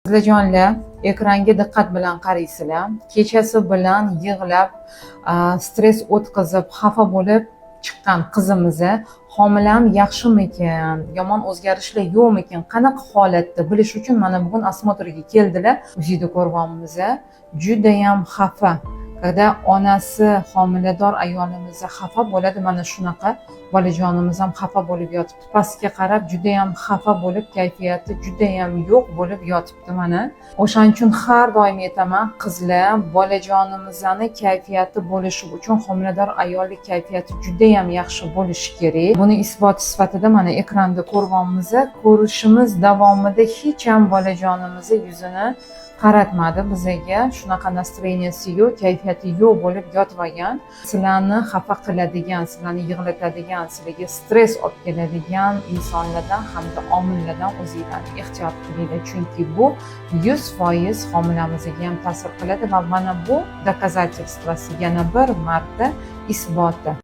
Qizlajonlar, ekranga diqqat bilan qaraysizlar. Kechasi bilan yig'lab, stress o'tkazib, xafa bo'lib chiqqan qizimizni homilam yaxshimikan, yomon o'zgarishlar yo'qmikan, qanaqa holatda bilish uchun mana bugun osmotrga keldilar. Videoda ko'rganimiz juda ham xafa. Когда onasi homilador ayolimizni xafa bo'ladi, mana shunaqa bolajonimiz ham xafa bo'lib yotibdi. Pastga qarab juda ham xafa bo'lib, kayfiyati juda ham yo'q bo'lib yotibdi mana. O'shaning uchun har doim aytaman, qizlar, bolajonimizning kayfiyati bo'lishi uchun homilador ayollik kayfiyati juda ham yaxshi bo'lishi kerak. Buni isbot sifatida mana ekranda ko'rishimiz davomida hech ham bolajonimizni yuzini qaratmadi bizga, shunaqa nastroyeniyasi yo'q, kayfiyati yo'q bo'lib yotmagan. Sizlarni xafa qiladigan, sizlarni yig'latadigan, sizlarga stress olib keladigan insonlardan hamda omillardan o'zinglarni ehtiyot qilinglar, chunki bu 100% homilamizga ham ta'sir qiladi va mana bu doказательствоsi yana bir marta isboti.